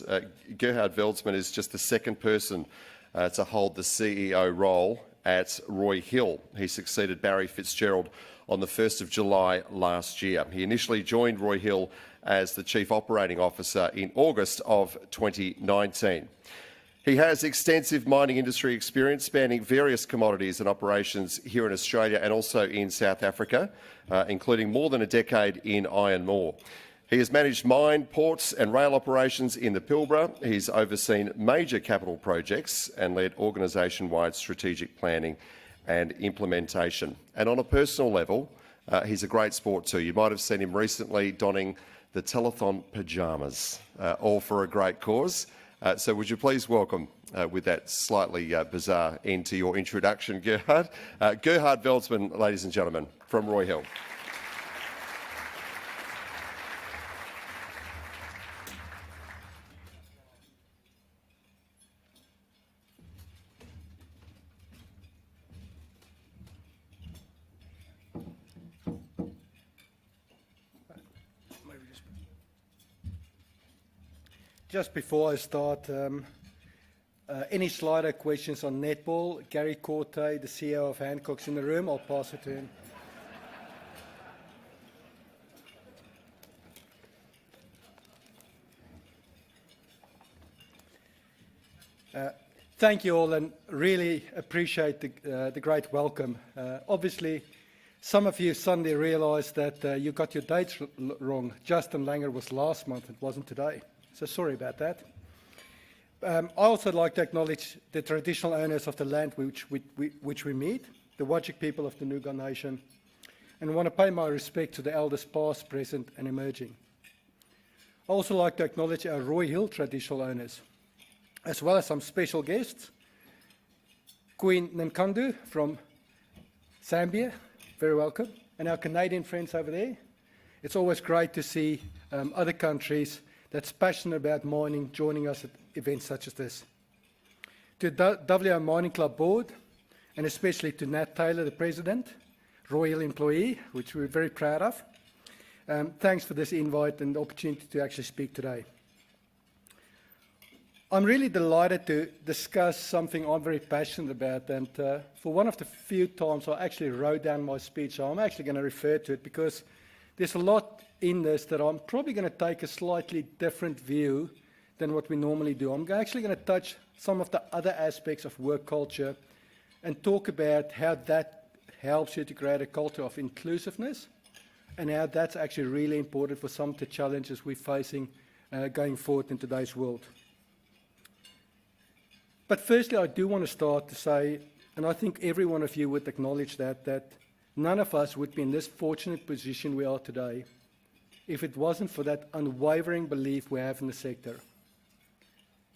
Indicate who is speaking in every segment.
Speaker 1: Uh, Gerhard Veldsman is just the second person to hold the CEO role at Roy Hill. He succeeded Barry Fitzgerald on the 1st of July last year. He initially joined Roy Hill as the Chief Operating Officer in August of 2019. He has extensive mining industry experience spanning various commodities and operations here in Australia and also in South Africa, including more than a decade in iron ore. He has managed mine, ports and rail operations in the Pilbara. He's overseen major capital projects and led organisation-wide strategic planning and implementation. And on a personal level, he's a great sport too. You might have seen him recently donning the telethon pyjamas, all for a great cause. So would you please welcome, with that slightly bizarre end to your introduction, Gerhard, Gerhard Veldsman, ladies and gentlemen, from Roy Hill.
Speaker 2: Just before I start, any Slido questions on netball? Gary Corte, the CEO of Hancock's in the room. I'll pass it to him. Thank you all, and really appreciate the great welcome. Obviously, some of you suddenly realised that you got your dates wrong. Justin Langer was last month, it wasn't today. So sorry about that. I also like to acknowledge the traditional owners of the land which we meet, the Whadjuk people of the Noongar Nation, and I want to pay my respect to the elders past, present and emerging. I also like to acknowledge our Roy Hill traditional owners, as well as some special guests. Queen Nkandu from Zambia, very welcome, and our Canadian friends over there. It's always great to see other countries that's passionate about mining joining us at events such as this. To the WA Mining Club Board, and especially to Nat Taylor, the President, Royal employee, which we're very proud of. Thanks for this invite and the opportunity to actually speak today. I'm really delighted to discuss something I'm very passionate about, and for one of the few times I actually wrote down my speech, so I'm actually going to refer to it because there's a lot in this that I'm probably going to take a slightly different view than what we normally do. I'm actually going to touch some of the other aspects of work culture and talk about how that helps you to create a culture of inclusiveness and how that's actually really important for some of the challenges we're facing going forward in today's world. But firstly, I do want to start to say, and I think every one of you would acknowledge that none of us would be in this fortunate position we are today if it wasn't for that unwavering belief we have in the sector.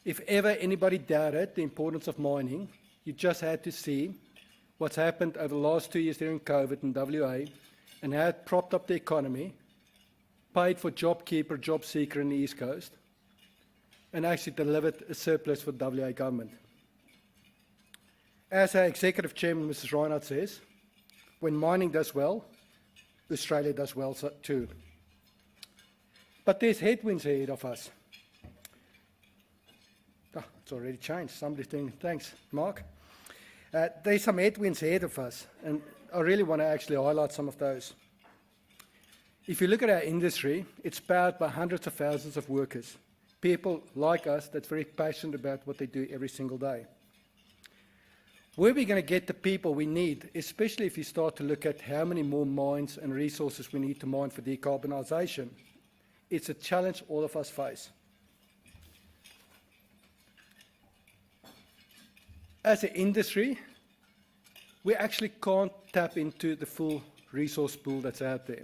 Speaker 2: If ever anybody doubted the importance of mining, you just had to see what's happened over the last 2 years during COVID in WA and how it propped up the economy, paid for JobKeeper, JobSeeker in the East Coast, and actually delivered a surplus for the WA government. As our Executive Chairman, Mrs. Reinhardt, says, when mining does well, Australia does well too. But there's headwinds ahead of us. Oh, it's already changed. Somebody's doing, thanks, Mark. There's some headwinds ahead of us, and I really want to actually highlight some of those. If you look at our industry, it's powered by hundreds of thousands of workers, people like us that's very passionate about what they do every single day. Where are we going to get the people we need, especially if you start to look at how many more mines and resources we need to mine for decarbonisation? It's a challenge all of us face. As an industry, we actually can't tap into the full resource pool that's out there.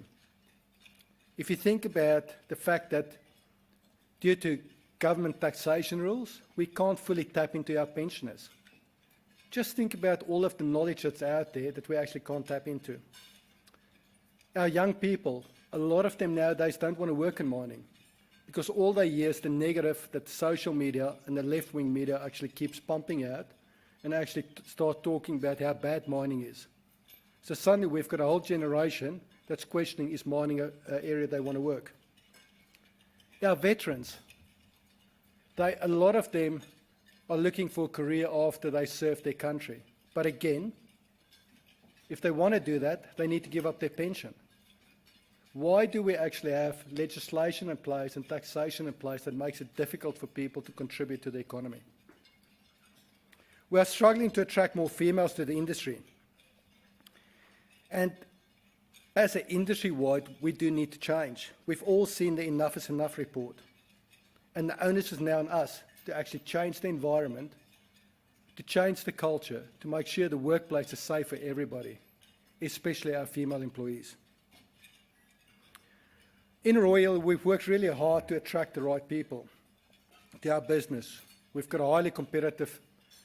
Speaker 2: If you think about the fact that due to government taxation rules, we can't fully tap into our pensioners. Just think about all of the knowledge that's out there that we actually can't tap into. Our young people, a lot of them nowadays don't want to work in mining because all they hear is the negative that the social media and the left-wing media actually keeps pumping out and actually start talking about how bad mining is. So suddenly we've got a whole generation that's questioning, is mining an area they want to work? Our veterans, A lot of them are looking for a career after they serve their country. But again, if they want to do that, they need to give up their pension. Why do we actually have legislation in place and taxation in place that makes it difficult for people to contribute to the economy? We are struggling to attract more females to the industry. And as an industry-wide, we do need to change. We've all seen the Enough is Enough report. And the onus is now on us to actually change the environment, to change the culture, to make sure the workplace is safe for everybody, especially our female employees. In Royal, we've worked really hard to attract the right people to our business. We've got a highly competitive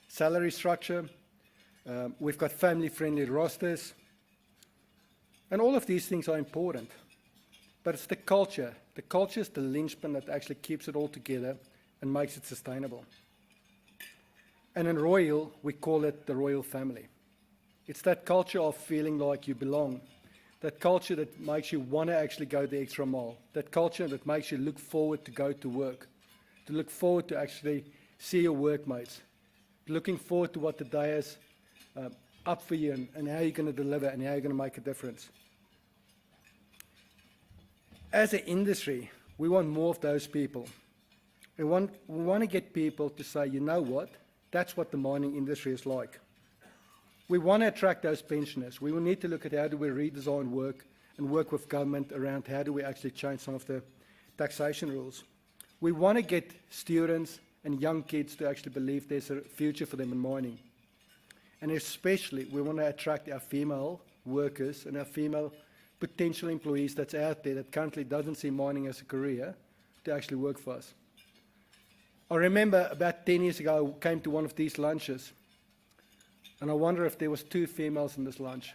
Speaker 2: salary structure. We've got family-friendly rosters. And all of these things are important. But it's the culture. The culture is the linchpin that actually keeps it all together and makes it sustainable. And in Royal, we call it the Royal family. It's that culture of feeling like you belong. That culture that makes you want to actually go the extra mile. That culture that makes you look forward to go to work. To look forward to actually see your workmates. Looking forward to what the day is up for you and how you're going to deliver and how you're going to make a difference. As an industry, we want more of those people. We want to get people to say, you know what, that's what the mining industry is like. We want to attract those pensioners. We will need to look at how do we redesign work and work with government around how do we actually change some of the taxation rules. We want to get students and young kids to actually believe there's a future for them in mining. And especially, we want to attract our female workers and our female potential employees that's out there that currently doesn't see mining as a career to actually work for us. I remember about 10 years ago, I came to one of these lunches, and I wonder if there was 2 females in this lunch.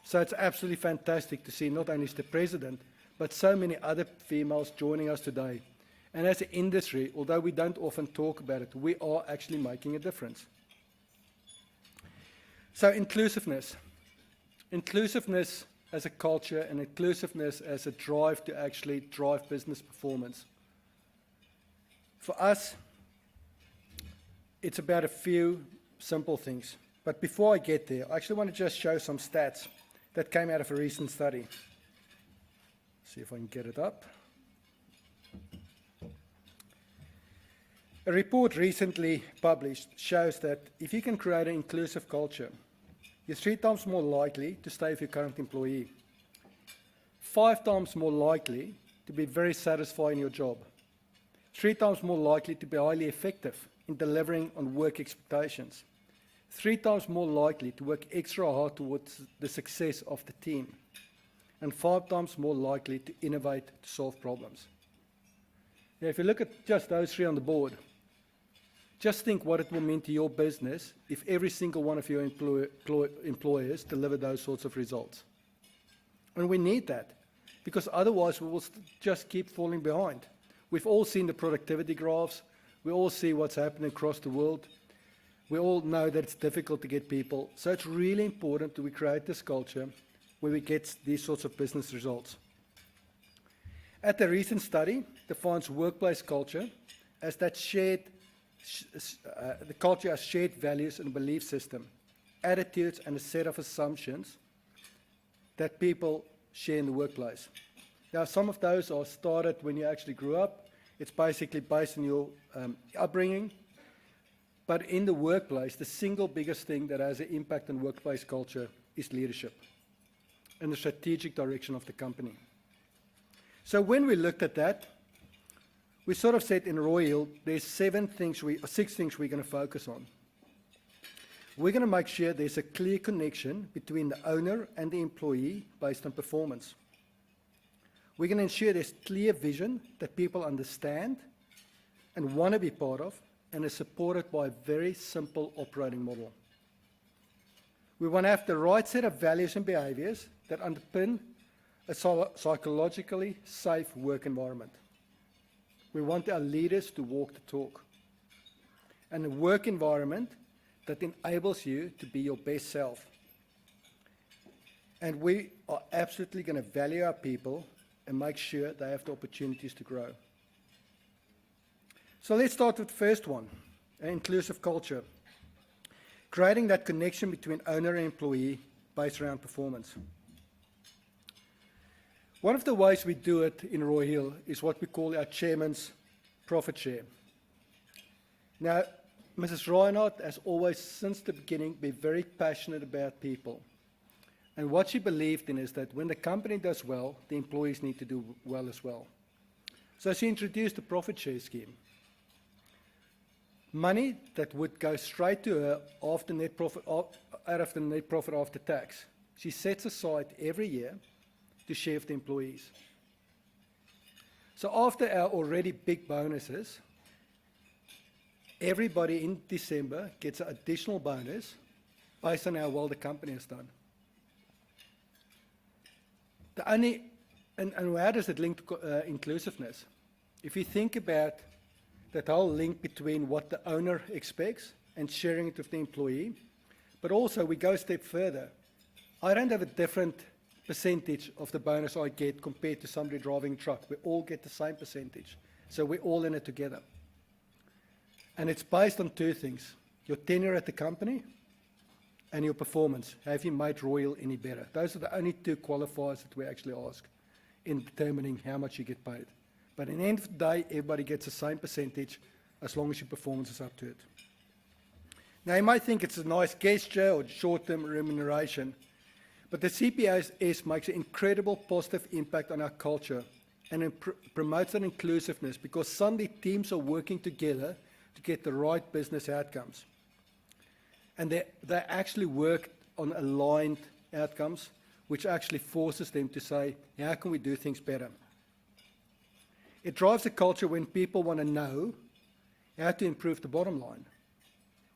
Speaker 2: So it's absolutely fantastic to see not only the president, but so many other females joining us today. And as an industry, although we don't often talk about it, we are actually making a difference. So inclusiveness. Inclusiveness as a culture and inclusiveness as a drive to actually drive business performance. For us, it's about a few simple things. But before I get there, I actually want to just show some stats that came out of a recent study. See if I can get it up. A report recently published shows that if you can create an inclusive culture, you're 3 times more likely to stay with your current employee, 5 times more likely to be very satisfied in your job, 3 times more likely to be highly effective in delivering on work expectations, 3 times more likely to work extra hard towards the success of the team, and 5 times more likely to innovate to solve problems. Now, if you look at just those 3 on the board, just think what it will mean to your business if every single one of your employers deliver those sorts of results. And we need that, because otherwise we will just keep falling behind. We've all seen the productivity graphs. We all see what's happening across the world. We all know that it's difficult to get people. So it's really important that we create this culture where we get these sorts of business results. At the recent study, defines workplace culture as that the culture has shared values and belief system, attitudes and a set of assumptions that people share in the workplace. Now, some of those are started when you actually grew up. It's basically based on your upbringing. But in the workplace, the single biggest thing that has an impact on workplace culture is leadership and the strategic direction of the company. So when we looked at that, we sort of said in Royal, there's 6 things we're going to focus on. We're going to make sure there's a clear connection between the owner and the employee based on performance. We're going to ensure there's clear vision that people understand and want to be part of, and is supported by a very simple operating model. We want to have the right set of values and behaviors that underpin a psychologically safe work environment. We want our leaders to walk the talk, and a work environment that enables you to be your best self. And we are absolutely going to value our people and make sure they have the opportunities to grow. So let's start with the first one, an inclusive culture. Creating that connection between owner and employee based around performance. One of the ways we do it in Roy Hill is what we call our chairman's profit share. Now, Mrs. Reinhardt has always, since the beginning, been very passionate about people. And what she believed in is that when the company does well, the employees need to do well as well. So she introduced the profit share scheme. Money that would go straight to her after net profit, out of the net profit after tax, she sets aside every year to share with the employees. So after our already big bonuses, everybody in December gets an additional bonus based on how well the company has done. And how does it link to inclusiveness? If you think about that whole link between what the owner expects and sharing it with the employee, but also we go a step further. I don't have a different percentage of the bonus I get compared to somebody driving a truck. We all get the same percentage. So we're all in it together. And it's based on two things: your tenure at the company and your performance. Have you made Royal any better? Those are the only two qualifiers that we actually ask in determining how much you get paid. But at the end of the day, everybody gets the same percentage as long as your performance is up to it. Now, you might think it's a nice gesture or short-term remuneration, but the CPS makes an incredible positive impact on our culture and it promotes that inclusiveness, because suddenly teams are working together to get the right business outcomes. And they actually work on aligned outcomes, which actually forces them to say, how can we do things better? It drives a culture when people want to know how to improve the bottom line.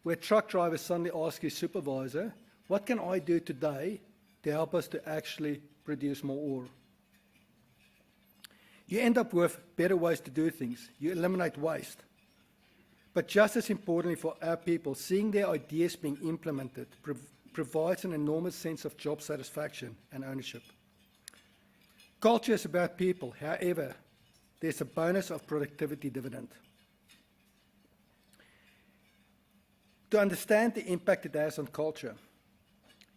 Speaker 2: Where truck drivers suddenly ask his supervisor, what can I do today to help us to actually produce more ore? You end up with better ways to do things. You eliminate waste. But just as importantly for our people, seeing their ideas being implemented provides an enormous sense of job satisfaction and ownership. Culture is about people. However, there's a bonus of productivity dividend. To understand the impact it has on culture,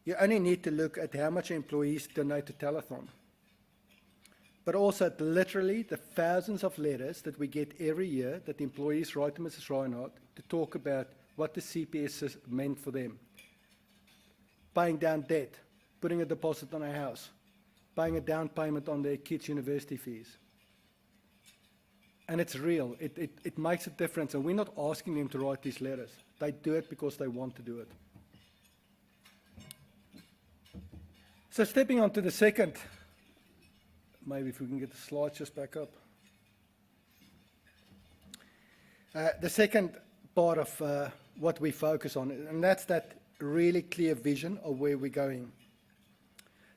Speaker 2: you only need to look at how much employees donate to Telethon, but also at literally the thousands of letters that we get every year that employees write to Mrs. Reinhardt to talk about what the CPS has meant for them. Paying down debt, putting a deposit on a house, paying a down payment on their kids' university fees. And it's real. It makes a difference, and we're not asking them to write these letters. They do it because they want to do it. So stepping on to the second, maybe if we can get the slides just back up. The second part of what we focus on, and that's that really clear vision of where we're going.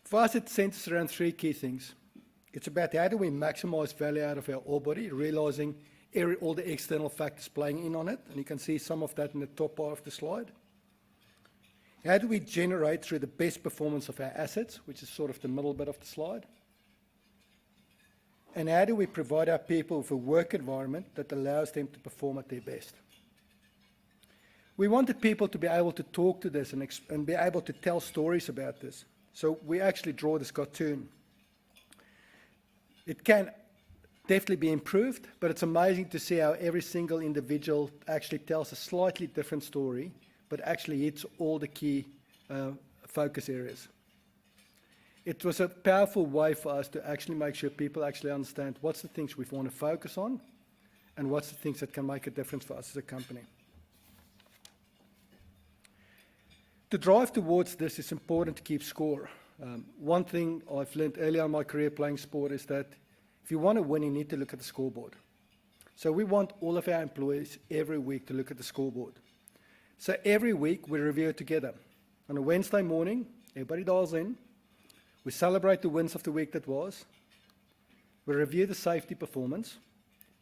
Speaker 2: For us, it centers around three key things. It's about how do we maximize value out of our ore body, realizing all the external factors playing in on it, and you can see some of that in the top part of the slide. How do we generate through the best performance of our assets, which is sort of the middle bit of the slide? And how do we provide our people with a work environment that allows them to perform at their best? We wanted people to be able to talk to this and be able to tell stories about this. So we actually draw this cartoon. It can definitely be improved, but it's amazing to see how every single individual actually tells a slightly different story, but actually hits all the key focus areas. It was a powerful way for us to actually make sure people actually understand what's the things we want to focus on and what's the things that can make a difference for us as a company. To drive towards this, it's important to keep score. One thing I've learned earlier in my career playing sport is that if you want to win, you need to look at the scoreboard. So we want all of our employees every week to look at the scoreboard. So every week we review it together. On a Wednesday morning, everybody dials in. We celebrate the wins of the week that was. We review the safety performance,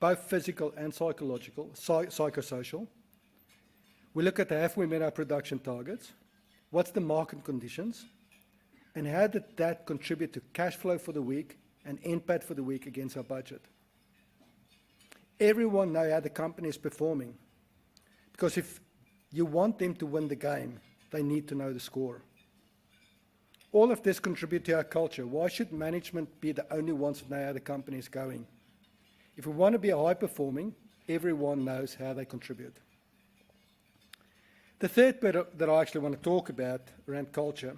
Speaker 2: both physical and psychological, psychosocial. We look at have we met our production targets, what's the market conditions, and how did that contribute to cash flow for the week and NPAT for the week against our budget. Everyone knows how the company is performing, because if you want them to win the game, they need to know the score. All of this contributes to our culture. Why should management be the only ones that know how the company is going? If we want to be high-performing, everyone knows how they contribute. The third bit that I actually want to talk about around culture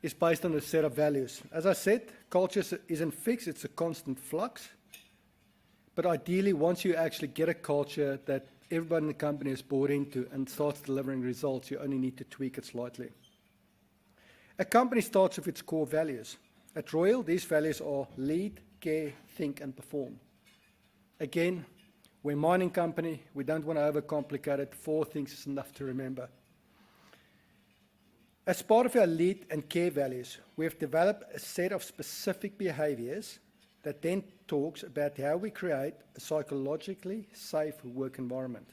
Speaker 2: is based on a set of values. As I said, culture isn't fixed, it's a constant flux. But ideally, once you actually get a culture that everybody in the company is bought into and starts delivering results, you only need to tweak it slightly. A company starts with its core values. At Royal, these values are lead, care, think, and perform. Again, we're a mining company. We don't want to overcomplicate it. 4 things is enough to remember. As part of our lead and care values, we have developed a set of specific behaviors that then talks about how we create a psychologically safe work environment.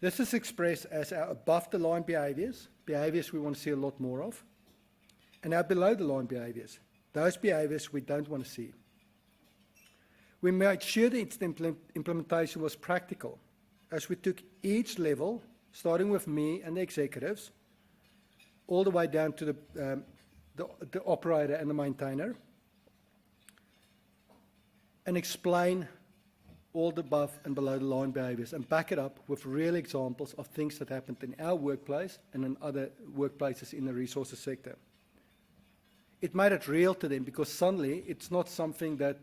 Speaker 2: This is expressed as our above-the-line behaviors, behaviors we want to see a lot more of, and our below-the-line behaviors, those behaviors we don't want to see. We made sure that its implementation was practical, as we took each level, starting with me and the executives, all the way down to the operator and the maintainer, and explain all the above and below the line behaviors and back it up with real examples of things that happened in our workplace and in other workplaces in the resources sector. It made it real to them, because suddenly it's not something that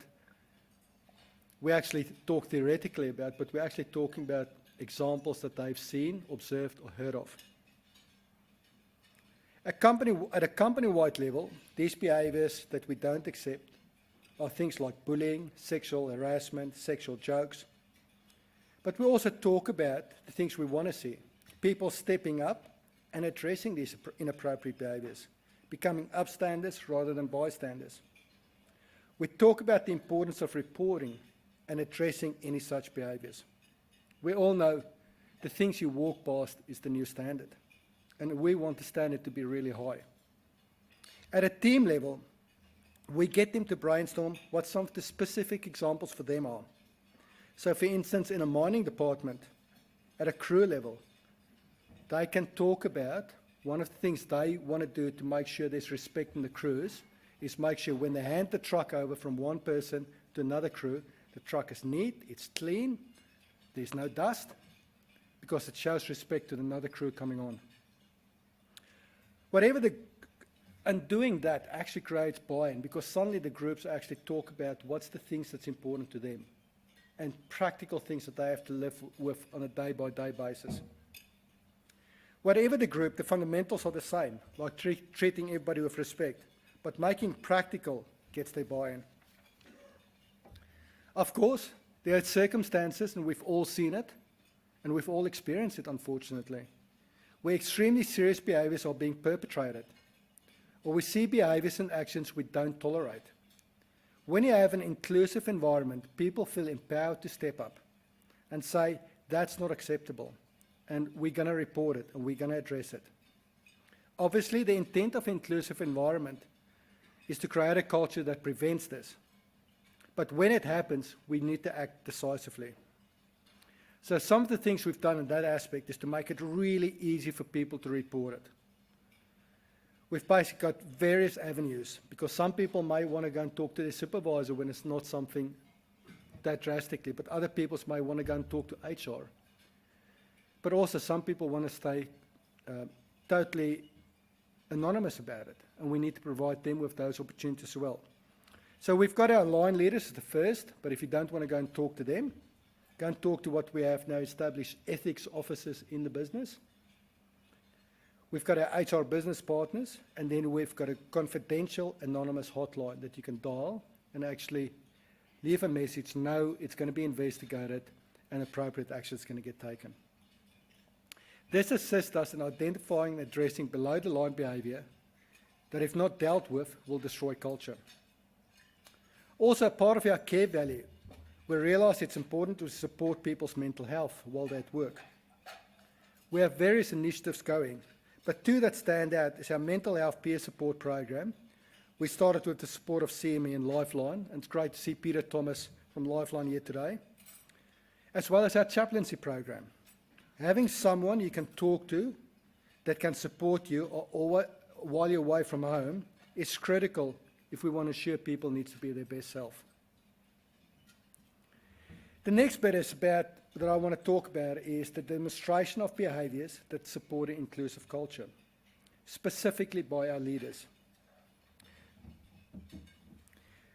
Speaker 2: we actually talk theoretically about, but we're actually talking about examples that they've seen, observed, or heard of. At a company-wide level, these behaviors that we don't accept are things like bullying, sexual harassment, sexual jokes. But we also talk about the things we want to see. People stepping up and addressing these inappropriate behaviors, becoming upstanders rather than bystanders. We talk about the importance of reporting and addressing any such behaviors. We all know the things you walk past is the new standard, and we want the standard to be really high. At a team level, we get them to brainstorm what some of the specific examples for them are. So for instance, in a mining department, at a crew level, they can talk about one of the things they want to do to make sure there's respect in the crews is make sure when they hand the truck over from one person to another crew, the truck is neat, it's clean, there's no dust, because it shows respect to another crew coming on. And doing that actually creates buy-in, because suddenly the groups actually talk about what's the things that's important to them and practical things that they have to live with on a day-by-day basis. Whatever the group, the fundamentals are the same, like treating everybody with respect, but making practical gets their buy-in. Of course, there are circumstances, and we've all seen it, and we've all experienced it, unfortunately, where extremely serious behaviors are being perpetrated, or we see behaviors and actions we don't tolerate. When you have an inclusive environment, people feel empowered to step up and say, that's not acceptable, and we're going to report it, and we're going to address it. Obviously, the intent of inclusive environment is to create a culture that prevents this. But when it happens, we need to act decisively. So some of the things we've done in that aspect is to make it really easy for people to report it. We've basically got various avenues, because some people may want to go and talk to their supervisor when it's not something that drastically, but other people may want to go and talk to HR. But also some people want to stay totally anonymous about it, and we need to provide them with those opportunities as well. So we've got our line leaders as the first, but if you don't want to go and talk to them, go and talk to what we have now established ethics officers in the business. We've got our HR business partners, and then we've got a confidential anonymous hotline that you can dial and actually leave a message, know it's going to be investigated and appropriate action is going to get taken. This assists us in identifying and addressing below-the-line behavior that, if not dealt with, will destroy culture. Also, part of our care value, we realise it's important to support people's mental health while they're at work. We have various initiatives going, but two that stand out is our mental health peer support program. We started with the support of CME and Lifeline, and it's great to see Peter Thomas from Lifeline here today, as well as our chaplaincy program. Having someone you can talk to that can support you while you're away from home is critical if we want to ensure people need to be their best self. The next bit that I want to talk about is the demonstration of behaviours that support an inclusive culture, specifically by our leaders.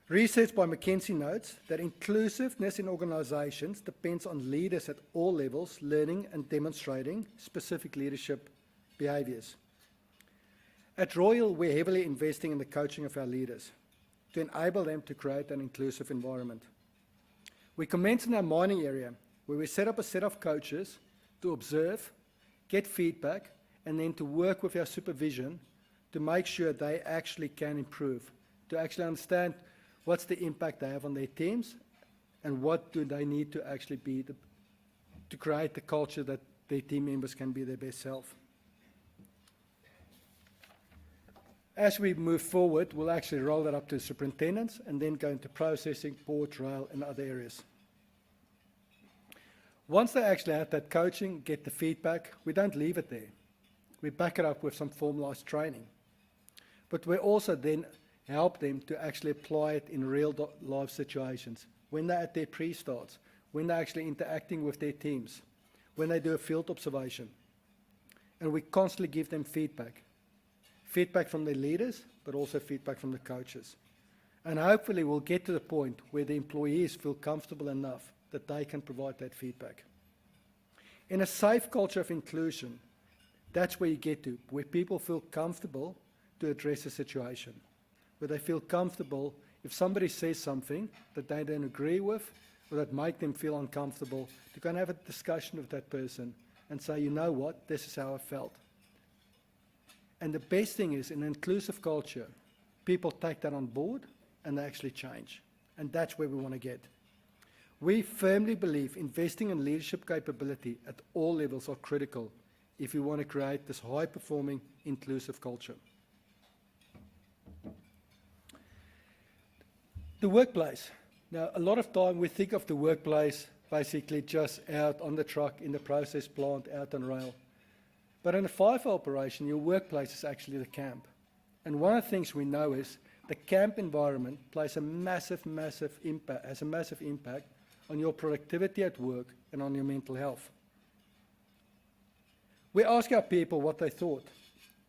Speaker 2: Research by McKinsey notes that inclusiveness in organisations depends on leaders at all levels learning and demonstrating specific leadership behaviours. At Royal, we're heavily investing in the coaching of our leaders to enable them to create an inclusive environment. We commence in our mining area, where we set up a set of coaches to observe, get feedback, and then to work with our supervision to make sure they actually can improve, to actually understand what's the impact they have on their teams and what do they need to actually be to create the culture that their team members can be their best self. As we move forward, we'll actually roll that up to superintendents and then go into processing, port, rail, and other areas. Once they actually have that coaching, get the feedback, we don't leave it there. We back it up with some formalised training. But we also then help them to actually apply it in real life situations, when they're at their pre-starts, when they're actually interacting with their teams, when they do a field observation. And we constantly give them feedback. Feedback from their leaders, but also feedback from the coaches. And hopefully we'll get to the point where the employees feel comfortable enough that they can provide that feedback. In a safe culture of inclusion, that's where you get to, where people feel comfortable to address a situation, where they feel comfortable if somebody says something that they don't agree with or that make them feel uncomfortable, to go and have a discussion with that person and say, you know what, this is how I felt. And the best thing is, in an inclusive culture, people take that on board and they actually change. And that's where we want to get. We firmly believe investing in leadership capability at all levels are critical if we want to create this high-performing, inclusive culture. The workplace. Now, a lot of time we think of the workplace basically just out on the truck, in the process plant, out on rail. But in a FIFO operation, your workplace is actually the camp. And one of the things we know is the camp environment plays a massive impact, has a massive impact on your productivity at work and on your mental health. We ask our people what they thought,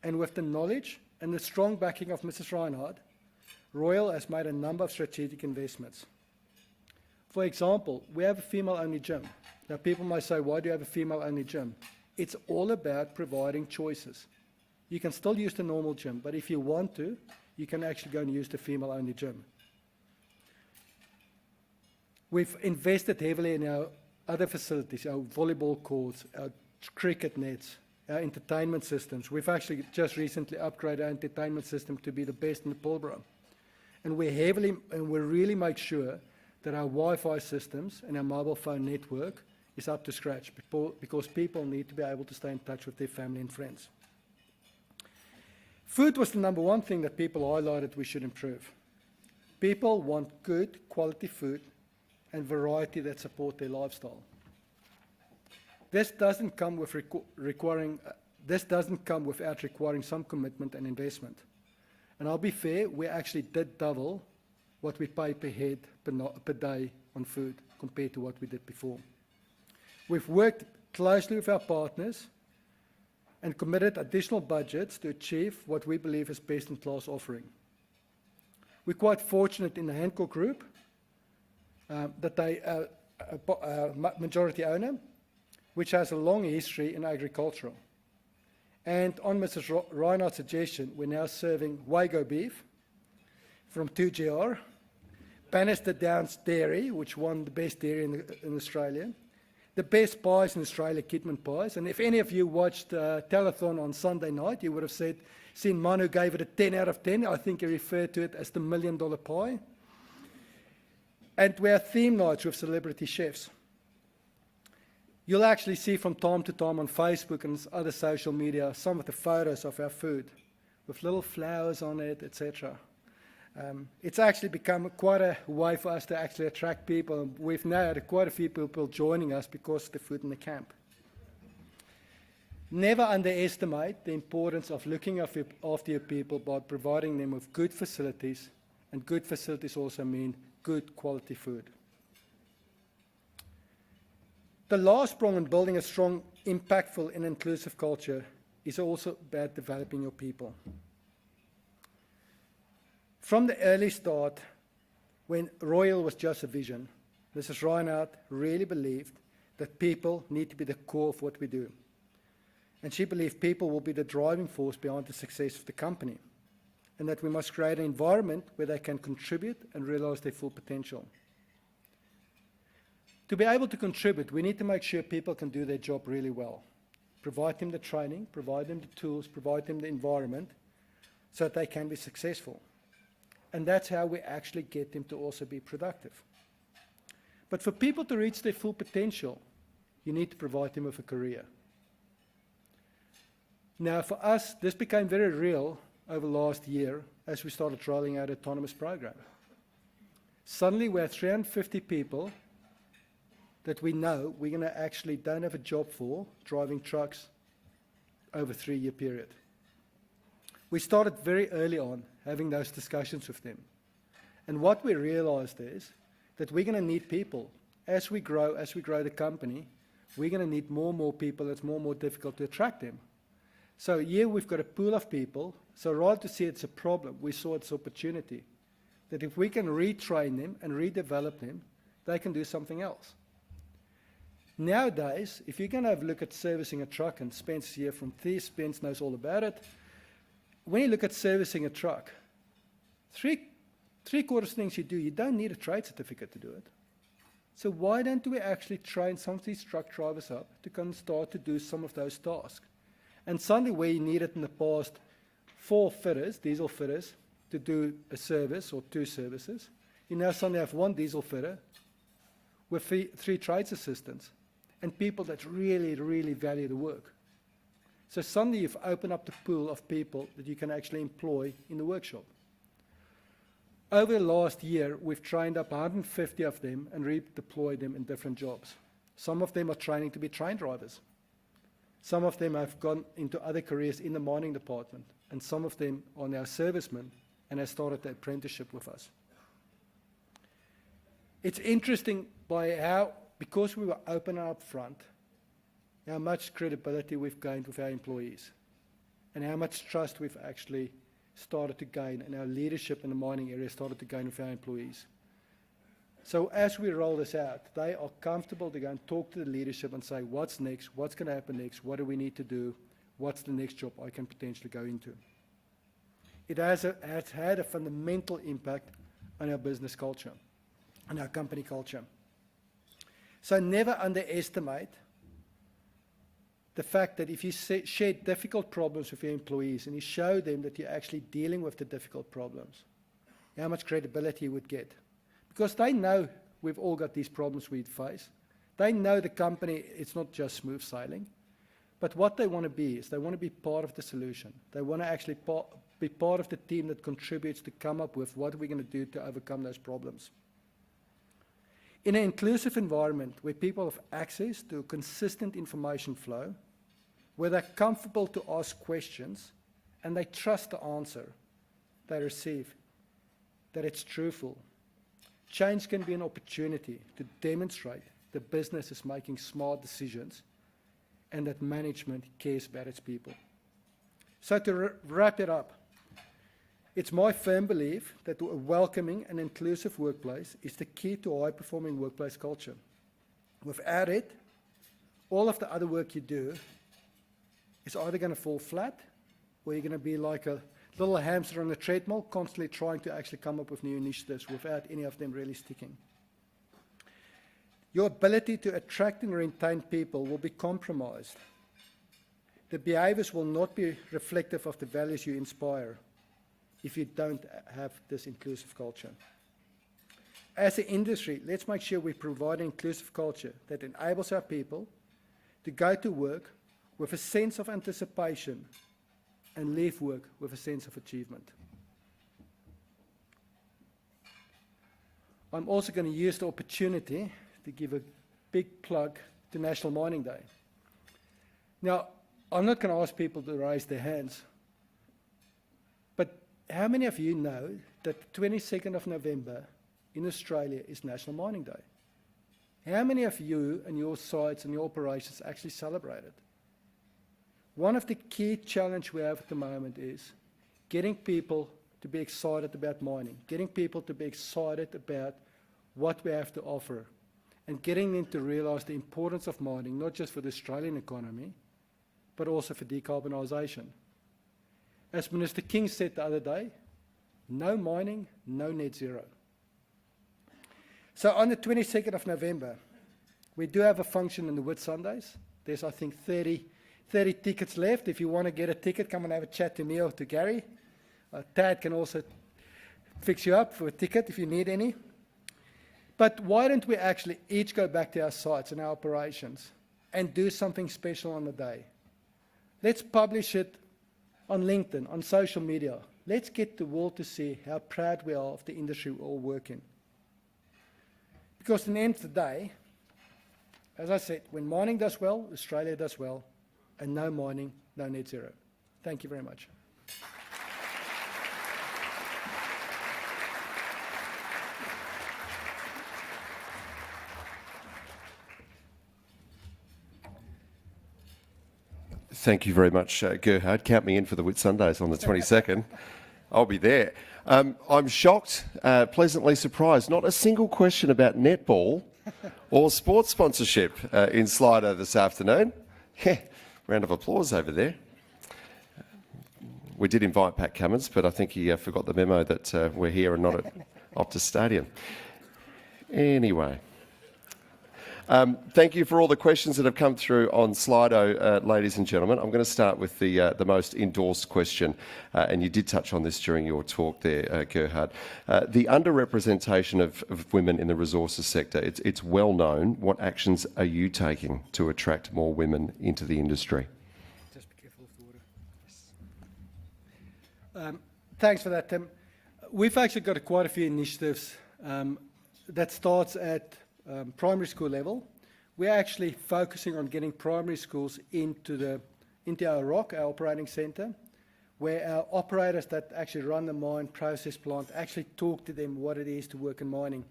Speaker 2: and with the knowledge and the strong backing of Mrs. Reinhardt, Royal has made a number of strategic investments. For example, we have a female-only gym. Now, people may say, why do you have a female-only gym? It's all about providing choices. You can still use the normal gym, but if you want to, you can actually go and use the female-only gym. We've invested heavily in our other facilities, our volleyball courts, our cricket nets, our entertainment systems. We've actually just recently upgraded our entertainment system to be the best in the Pilbara. And we really make sure that our Wi-Fi systems and our mobile phone network is up to scratch, because people need to be able to stay in touch with their family and friends. Food was the number one thing that people highlighted we should improve. People want good quality food and variety that support their lifestyle. This doesn't come without requiring some commitment and investment. And I'll be fair, we actually did double what we pay per head per day on food compared to what we did before. We've worked closely with our partners and committed additional budgets to achieve what we believe is best-in-class offering. We're quite fortunate in the Hancock Group that they are a majority owner, which has a long history in agriculture. And on Mrs. Reinhardt's suggestion, we're now serving Wago beef from 2GR, Bannister Downs Dairy, which won the best dairy in Australia, the best pies in Australia, Kidman pies. And if any of you watched Telethon on Sunday night, you would have seen Manu gave it a 10 out of 10. I think he referred to it as the $1 million pie. And we have theme nights with celebrity chefs. You'll actually see from time to time on Facebook and other social media some of the photos of our food with little flowers on it, etc. It's actually become quite a way for us to actually attract people. And we've now had quite a few people joining us because of the food in the camp. Never underestimate the importance of looking after your people by providing them with good facilities, and good facilities also mean good quality food. The last prong in building a strong, impactful and inclusive culture is also about developing your people. From the early start, when Royal was just a vision, Mrs. Reinhardt really believed that people need to be the core of what we do. And she believed people will be the driving force behind the success of the company, and that we must create an environment where they can contribute and realize their full potential. To be able to contribute, we need to make sure people can do their job really well. Provide them the training, provide them the tools, provide them the environment so that they can be successful. And that's how we actually get them to also be productive. But for people to reach their full potential, you need to provide them with a career. Now, for us, this became very real over last year as we started rolling out an autonomous program. Suddenly, we had 350 people that we know we're going to actually don't have a job for driving trucks over a 3-year period. We started very early on having those discussions with them. And what we realized is that we're going to need people. As we grow the company, we're going to need more and more people. It's more and more difficult to attract them. So here we've got a pool of people. So rather to see it's a problem, we saw it's an opportunity. That if we can retrain them and redevelop them, they can do something else. Nowadays, if you're going to have a look at servicing a truck, and Spence here from Thies, Spence knows all about it. When you look at servicing a truck, three-quarters things you do, you don't need a trade certificate to do it. So why don't we actually train some of these truck drivers up to come start to do some of those tasks? And suddenly where you needed in the past 4 fitters, diesel fitters, to do a service or 2 services, you now suddenly have 1 diesel fitter with 3 trades assistants and people that really, really value the work. So suddenly you've opened up the pool of people that you can actually employ in the workshop. Over the last year, we've trained up 150 of them and redeployed them in different jobs. Some of them are training to be train drivers. Some of them have gone into other careers in the mining department, and some of them are now servicemen and have started the apprenticeship with us. It's interesting by how, because we were open and upfront, how much credibility we've gained with our employees and how much trust we've actually started to gain, and our leadership in the mining area started to gain with our employees. So as we roll this out, they are comfortable to go and talk to the leadership and say, what's next, what's going to happen next, what do we need to do, what's the next job I can potentially go into. It has had a fundamental impact on our business culture and our company culture. So never underestimate the fact that if you share difficult problems with your employees and you show them that you're actually dealing with the difficult problems, how much credibility you would get. Because they know we've all got these problems we face. They know the company, it's not just smooth sailing. But what they want to be is they want to be part of the solution. They want to actually be part of the team that contributes to come up with what we're going to do to overcome those problems. In an inclusive environment where people have access to a consistent information flow, where they're comfortable to ask questions and they trust the answer they receive, that it's truthful, change can be an opportunity to demonstrate the business is making smart decisions and that management cares about its people. So to wrap it up, it's my firm belief that a welcoming and inclusive workplace is the key to a high-performing workplace culture. Without it, all of the other work you do is either going to fall flat, or you're going to be like a little hamster on a treadmill, constantly trying to actually come up with new initiatives without any of them really sticking. Your ability to attract and retain people will be compromised. The behaviors will not be reflective of the values you inspire if you don't have this inclusive culture. As an industry, let's make sure we provide an inclusive culture that enables our people to go to work with a sense of anticipation and leave work with a sense of achievement. I'm also going to use the opportunity to give a big plug to National Mining Day. Now, I'm not going to ask people to raise their hands, but how many of you know that the 22nd of November in Australia is National Mining Day? How many of you and your sites and your operations actually celebrate it? One of the key challenges we have at the moment is getting people to be excited about mining, getting people to be excited about what we have to offer, and getting them to realise the importance of mining, not just for the Australian economy, but also for decarbonisation. As Minister King said the other day, no mining, no net zero. So on the 22nd of November, we do have a function in the Whitsundays. There's, I think, 30 tickets left. If you want to get a ticket, come and have a chat to me or to Gary. Tad can also fix you up for a ticket if you need any. But why don't we actually each go back to our sites and our operations and do something special on the day? Let's publish it on LinkedIn, on social media. Let's get the world to see how proud we are of the industry we all work in. Because in the end of the day, as I said, when mining does well, Australia does well, and no mining, no net zero. Thank you very much.
Speaker 1: Thank you very much, Gerhard. Count me in for the Whitsundays on the 22nd. I'll be there. I'm shocked, pleasantly surprised. Not a single question about netball or sports sponsorship in Slido this afternoon. Yeah, round of applause over there. We did invite Pat Cummins, but I think he forgot the memo that we're here and not at Optus Stadium. Anyway. Thank you for all the questions that have come through on Slido, ladies and gentlemen. I'm going to start with the most endorsed question, and you did touch on this during your talk there, Gerhard. The underrepresentation of women in the resources sector, it's well known. What actions are you taking to attract more women into the industry?
Speaker 2: Just be careful of the water. Thanks for that, Tim. We've actually got quite a few initiatives that starts at primary school level. We're actually focusing on getting primary schools into our ROC, our operating centre, where our operators that actually run the mine process plant actually talk to them what it is to work in mining.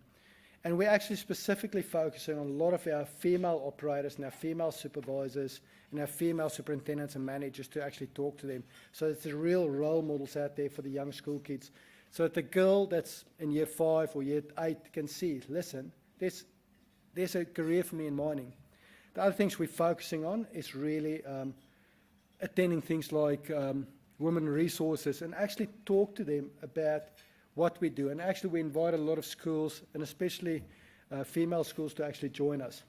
Speaker 2: And we're actually specifically focusing on a lot of our female operators and our female supervisors and our female superintendents and managers to actually talk to them. So it's the real role models out there for the young school kids. So that the girl that's in year 5 or year 8 can see, listen, there's a career for me in mining. The other things we're focusing on is really attending things like women resources and actually talk to them about what we do. And actually we invite a lot of schools, and especially female schools, to actually join us.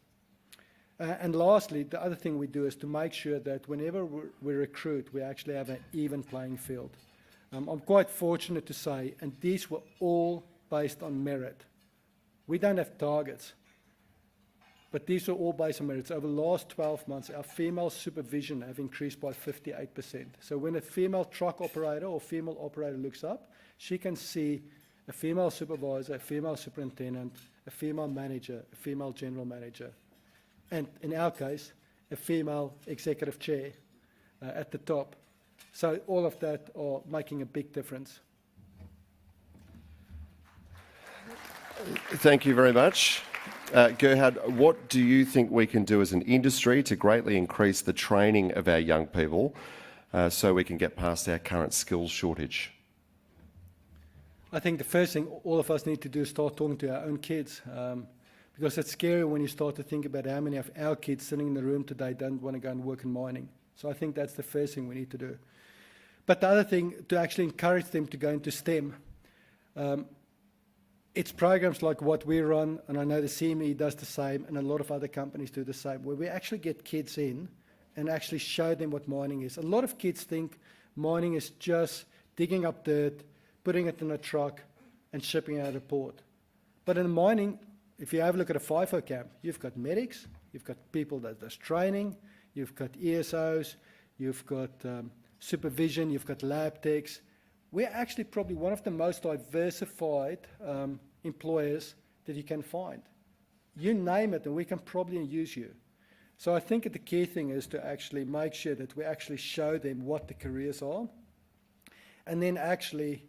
Speaker 2: And lastly, the other thing we do is to make sure that whenever we recruit, we actually have an even playing field. I'm quite fortunate to say, and these were all based on merit. We don't have targets. But these are all based on merits. Over the last 12 months, our female supervision have increased by 58%. So when a female truck operator or female operator looks up, she can see a female supervisor, a female superintendent, a female manager, a female general manager, and in our case, a female executive chair at the top. So all of that are making a big difference.
Speaker 1: Thank you very much. Gerhard, what do you think we can do as an industry to greatly increase the training of our young people so we can get past our current skills shortage?
Speaker 2: I think the first thing all of us need to do is start talking to our own kids, because it's scary when you start to think about how many of our kids sitting in the room today don't want to go and work in mining. So I think that's the first thing we need to do. But the other thing, to actually encourage them to go into STEM. It's programs like what we run, and I know the CME does the same, and a lot of other companies do the same, where we actually get kids in and actually show them what mining is. A lot of kids think mining is just digging up dirt, putting it in a truck, and shipping it out of port. But in mining, if you have a look at a FIFO camp, you've got medics, you've got people that does training, you've got ESOs, you've got supervision, you've got lab techs. We're actually probably one of the most diversified employers that you can find. You name it, and we can probably use you. So I think the key thing is to actually make sure that we actually show them what the careers are, and then actually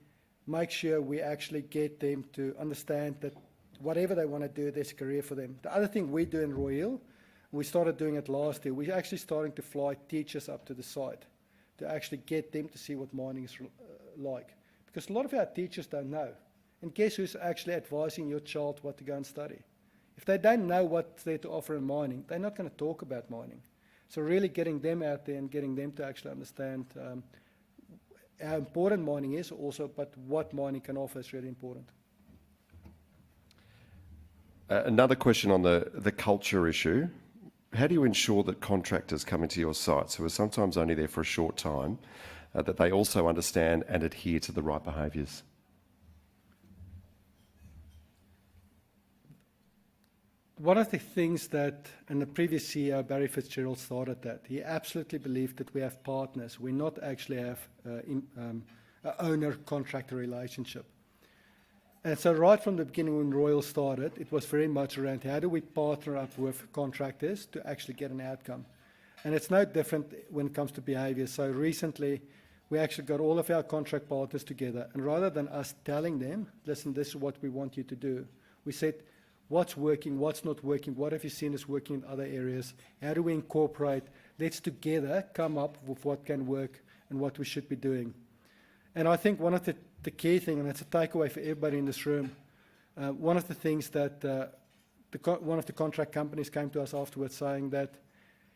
Speaker 2: make sure we actually get them to understand that whatever they want to do, there's a career for them. The other thing we do in Royal, we started doing it last year, we're actually starting to fly teachers up to the site to actually get them to see what mining is like. Because a lot of our teachers don't know. And guess who's actually advising your child what to go and study? If they don't know what's there to offer in mining, they're not going to talk about mining. So really getting them out there and getting them to actually understand how important mining is also, but what mining can offer is really important.
Speaker 1: Another question on the culture issue. How do you ensure that contractors come into your sites, who are sometimes only there for a short time, that they also understand and adhere to the right behaviours?
Speaker 2: One of the things that, and the previous CEO, Barry Fitzgerald, started that. He absolutely believed that we have partners. We not actually have an owner-contractor relationship. And so right from the beginning when Royal started, it was very much around how do we partner up with contractors to actually get an outcome. And it's no different when it comes to behaviour. So recently, we actually got all of our contract partners together. And rather than us telling them, listen, this is what we want you to do, we said, what's working, what's not working, what have you seen is working in other areas, how do we incorporate, let's together come up with what can work and what we should be doing. And I think one of the key thing, and it's a takeaway for everybody in this room, one of the things that one of the contract companies came to us afterwards saying that,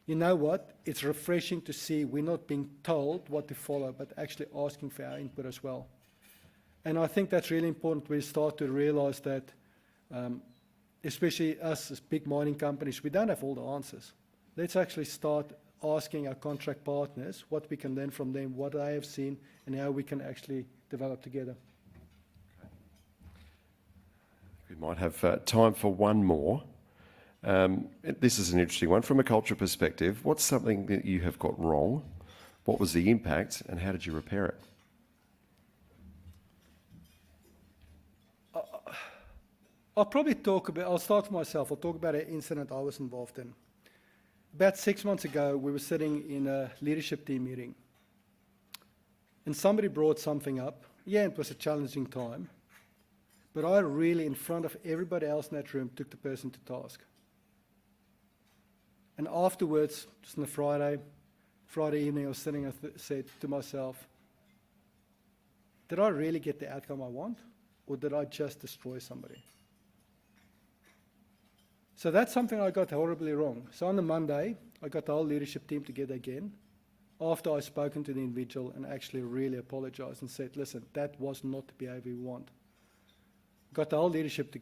Speaker 2: you know what, it's refreshing to see we're not being told what to follow, but actually asking for our input as well. And I think that's really important. We start to realize that especially us as big mining companies, we don't have all the answers. Let's actually start asking our contract partners what we can learn from them, what they have seen, and how we can actually develop together.
Speaker 1: We might have time for one more. This is an interesting one. From a culture perspective, what's something that you have got wrong? What was the impact, and how did you repair it?
Speaker 2: I'll probably I'll start with myself. I'll talk about an incident I was involved in. About 6 months ago, we were sitting in a leadership team meeting. And somebody brought something up. Yeah, it was a challenging time. But I really, in front of everybody else in that room, took the person to task. And afterwards, just on a Friday evening, I was sitting and said to myself, did I really get the outcome I want? Or did I just destroy somebody? So that's something I got horribly wrong. So on the Monday, I got the whole leadership team together again, after I'd spoken to the individual and actually really apologized and said, listen, that was not the behavior we want. Got the whole leadership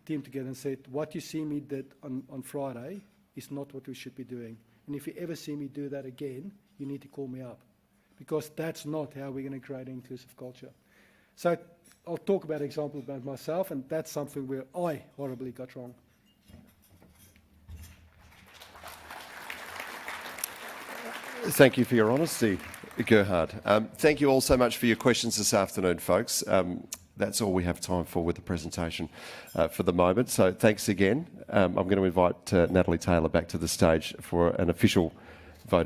Speaker 2: team together and said, what you see me did on Friday is not what we should be doing. And if you ever see me do that again, you need to call me up. Because that's not how we're going to create an inclusive culture. So I'll talk about an example about myself, and that's something where I horribly got wrong.
Speaker 1: Thank you for your honesty, Gerhard. Thank you all so much for your questions this afternoon, folks. That's all we have time for with the presentation for the moment. So thanks again. I'm going to invite Natalie Taylor back to the stage for an official